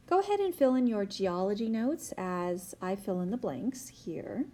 Go ahead and fill in your geology notes as I fill in the blanks here.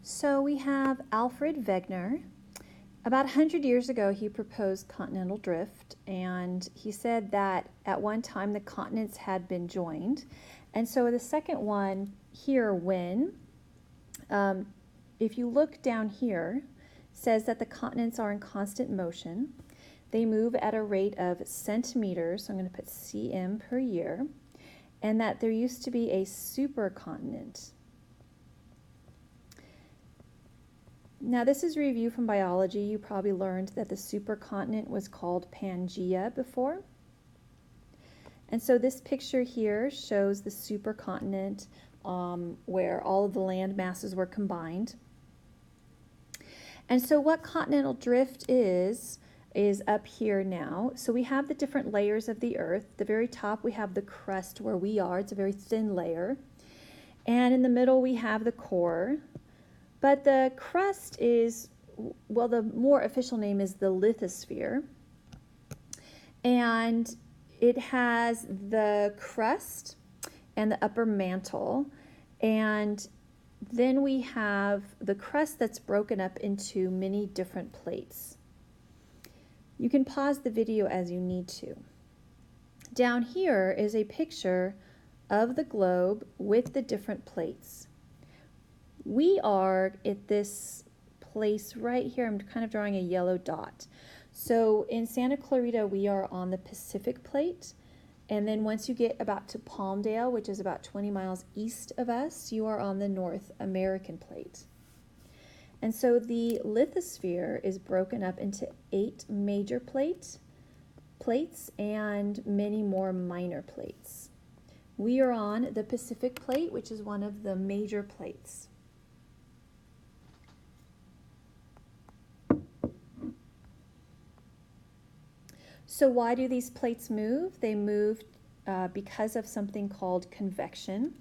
So we have Alfred Wegener. About 100 years ago, he proposed continental drift, and he said that at one time the continents had been joined. And so the second one here, when, if you look down here, says that the continents are in constant motion. They move at a rate of centimeters, so I'm going to put cm per year, and that there used to be a supercontinent. Now this is a review from biology. You probably learned that the supercontinent was called Pangaea before. And so this picture here shows the supercontinent where all of the land masses were combined. And so what continental drift is up here now. So we have the different layers of the earth. At the very top we have the crust where we are. It's a very thin layer. And in the middle we have the core. But the crust is, well, the more official name is the lithosphere. And it has the crust and the upper mantle. And then we have the crust that's broken up into many different plates. You can pause the video as you need to. Down here is a picture of the globe with the different plates. We are at this place right here. I'm kind of drawing a yellow dot. So in Santa Clarita, we are on the Pacific plate. And then once you get about to Palmdale, which is about 20 miles east of us, you are on the North American plate. And so the lithosphere is broken up into 8 major plates and many more minor plates. We are on the Pacific plate, which is one of the major plates. So why do these plates move? They move because of something called convection.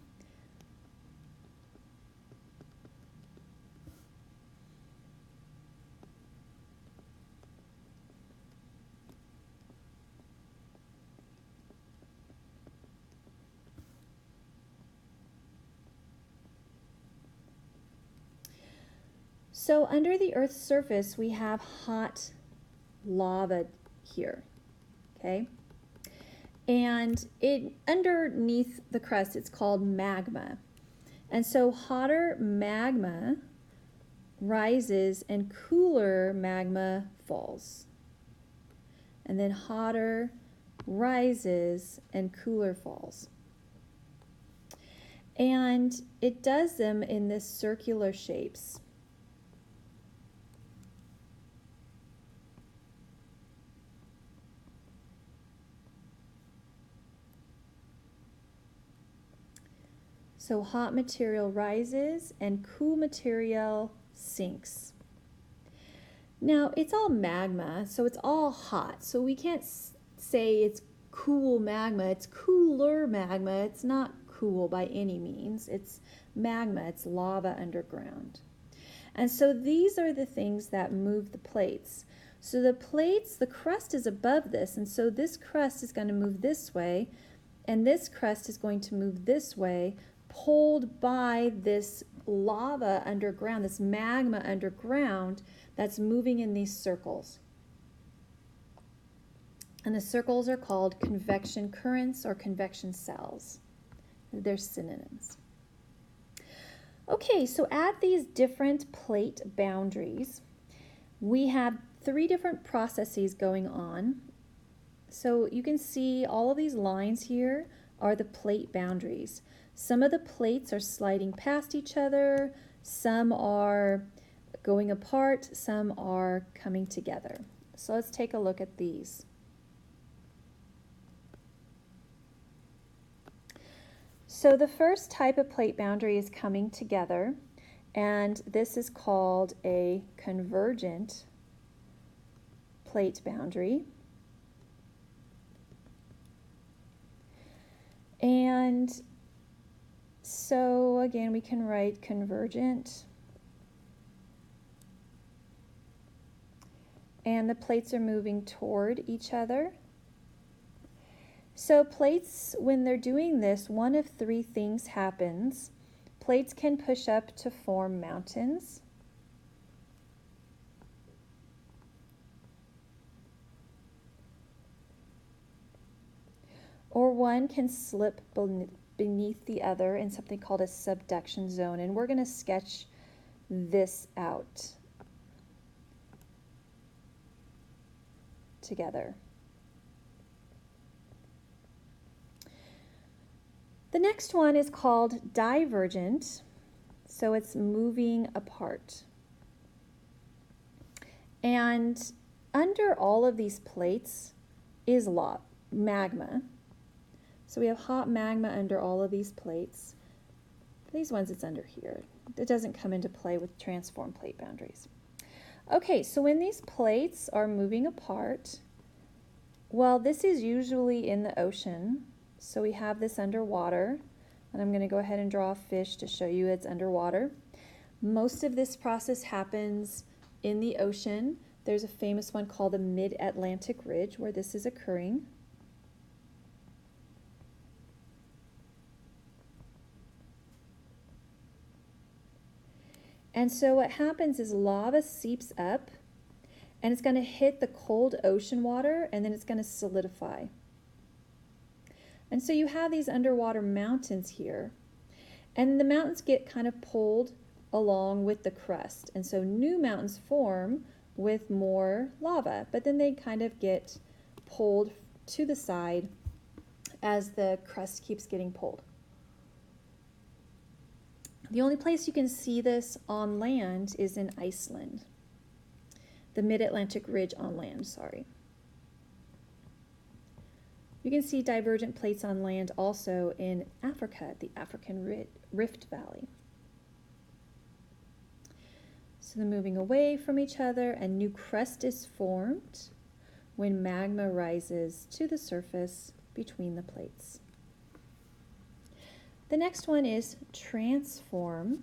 So under the Earth's surface, we have hot lava here. Okay, and underneath the crust, it's called magma. And so hotter magma rises and cooler magma falls. And then hotter rises and cooler falls. And it does them in this circular shapes. So hot material rises and cool material sinks. Now it's all magma, so it's all hot. So we can't say it's cool magma. It's cooler magma. It's not cool by any means. It's magma. It's lava underground. And so these are the things that move the plates. So the plates, the crust is above this, and so this crust is going to move this way, and this crust is going to move this way, pulled by this lava underground, this magma underground that's moving in these circles. And the circles are called convection currents or convection cells. They're synonyms. Okay, so at these different plate boundaries, we have 3 different processes going on. So you can see all of these lines here are the plate boundaries. Some of the plates are sliding past each other, some are going apart, some are coming together. So let's take a look at these. So the first type of plate boundary is coming together, and this is called a convergent plate boundary. And so again, we can write convergent. And the plates are moving toward each other. So plates, when they're doing this, one of three things happens. Plates can push up to form mountains. Or one can slip beneath the other in something called a subduction zone. And we're going to sketch this out together. The next one is called divergent, so it's moving apart. And under all of these plates is magma. So we have hot magma under all of these plates. These ones, it's under here. It doesn't come into play with transform plate boundaries. Okay, so when these plates are moving apart, well, this is usually in the ocean. So we have this underwater, and I'm going to go ahead and draw a fish to show you it's underwater. Most of this process happens in the ocean. There's a famous one called the Mid-Atlantic Ridge where this is occurring. And so what happens is lava seeps up, and it's going to hit the cold ocean water, and then it's going to solidify. And so you have these underwater mountains here, and the mountains get kind of pulled along with the crust. And so new mountains form with more lava, but then they kind of get pulled to the side as the crust keeps getting pulled. The only place you can see this on land is in Iceland. The Mid-Atlantic Ridge on land, sorry. You can see divergent plates on land also in Africa, the African Rift Valley. So they're moving away from each other, and new crust is formed when magma rises to the surface between the plates. The next one is transform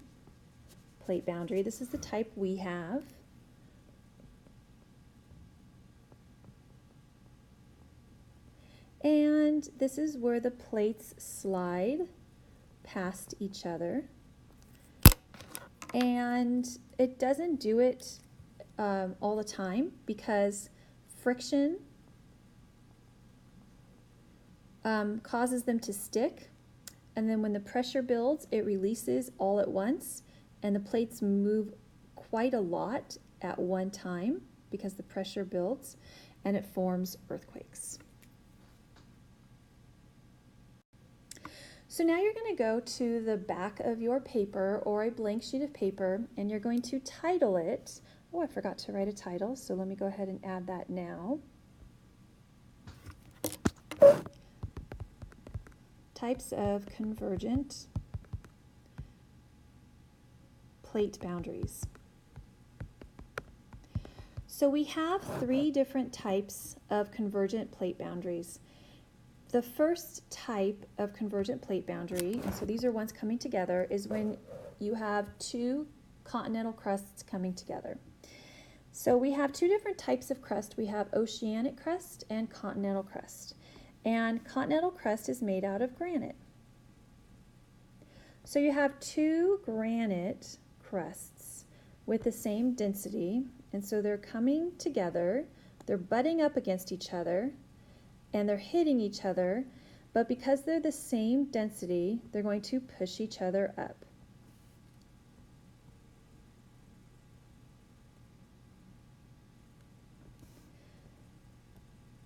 plate boundary. This is the type we have. And this is where the plates slide past each other. And it doesn't do it all the time because friction causes them to stick. And then when the pressure builds, it releases all at once. And the plates move quite a lot at one time because the pressure builds and it forms earthquakes. So now you're going to go to the back of your paper or a blank sheet of paper, and you're going to title it. Oh, I forgot to write a title, so let me go ahead and add that now. Types of convergent plate boundaries. So we have three different types of convergent plate boundaries. The first type of convergent plate boundary, and so these are ones coming together, is when you have two continental crusts coming together. So we have two different types of crust. We have oceanic crust and continental crust. And continental crust is made out of granite. So you have two granite crusts with the same density, and so they're coming together, they're butting up against each other, and they're hitting each other, but because they're the same density, they're going to push each other up.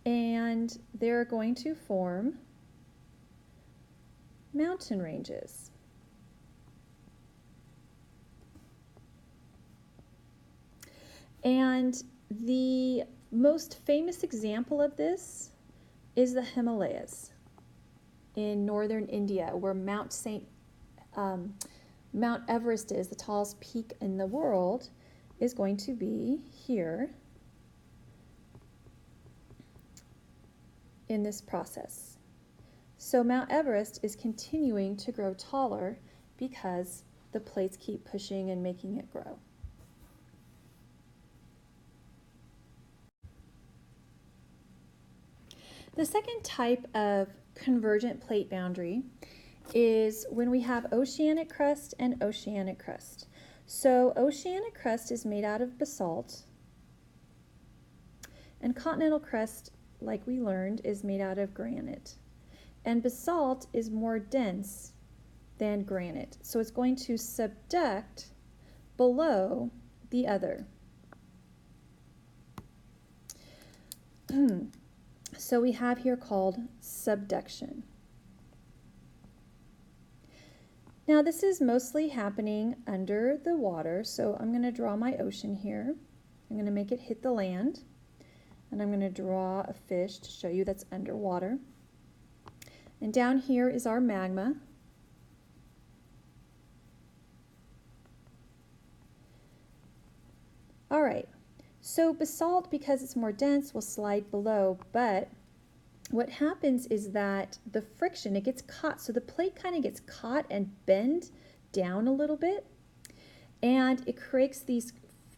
And they're going to form mountain ranges. And the most famous example of this is the Himalayas in northern India, where Mount Everest is, the tallest peak in the world, is going to be here in this process. So Mount Everest is continuing to grow taller because the plates keep pushing and making it grow. The second type of convergent plate boundary is when we have oceanic crust and oceanic crust. So oceanic crust is made out of basalt, and continental crust, like we learned, is made out of granite. And basalt is more dense than granite, so it's going to subduct below the other. So we have here called subduction. Now this is mostly happening under the water, so I'm going to draw my ocean here. I'm going to make it hit the land, and I'm going to draw a fish to show you that's underwater. And down here is our magma. All right, so basalt, because it's more dense, will slide below, but what happens is that the friction, it gets caught, so the plate kind of gets caught and bent down a little bit, and it creates these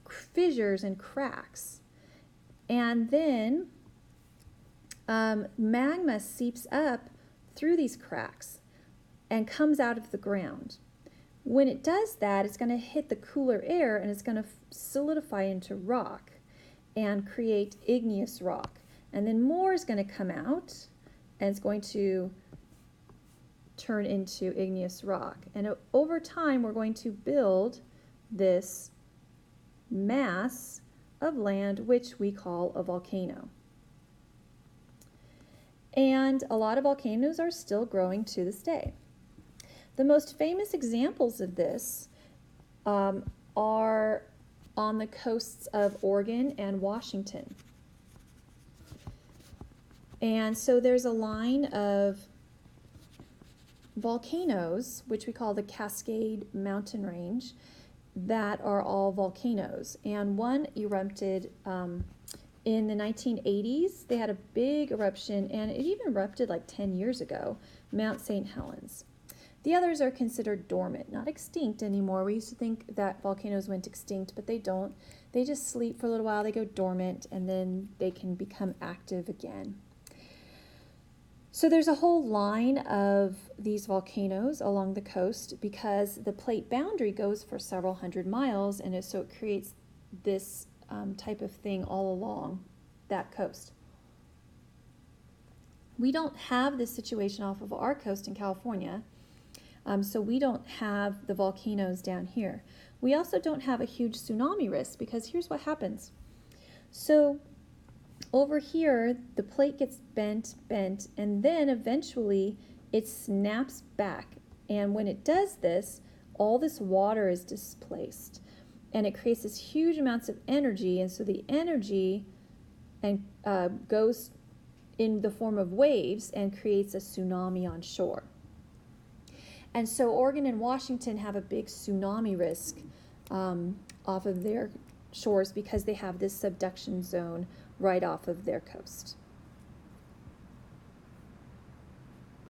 fissures and cracks. And then magma seeps up through these cracks and comes out of the ground. When it does that, it's going to hit the cooler air and it's going to solidify into rock and create igneous rock. And then more is going to come out and it's going to turn into igneous rock. And over time, we're going to build this mass of land, which we call a volcano. And a lot of volcanoes are still growing to this day. The most famous examples of this are on the coasts of Oregon and Washington. And so there's a line of volcanoes, which we call the Cascade Mountain Range, that are all volcanoes. And one erupted in the 1980s. They had a big eruption, and it even erupted like 10 years ago, Mount St. Helens. The others are considered dormant, not extinct anymore. We used to think that volcanoes went extinct, but they don't. They just sleep for a little while, they go dormant, and then they can become active again. So there's a whole line of these volcanoes along the coast because the plate boundary goes for several hundred miles, and so it creates this type of thing all along that coast. We don't have this situation off of our coast in California. So we don't have the volcanoes down here. We also don't have a huge tsunami risk because here's what happens. So over here, the plate gets bent, and then eventually it snaps back. And when it does this, all this water is displaced. And it creates this huge amounts of energy. And so the energy goes in the form of waves and creates a tsunami on shore. And so Oregon and Washington have a big tsunami risk off of their shores because they have this subduction zone right off of their coast.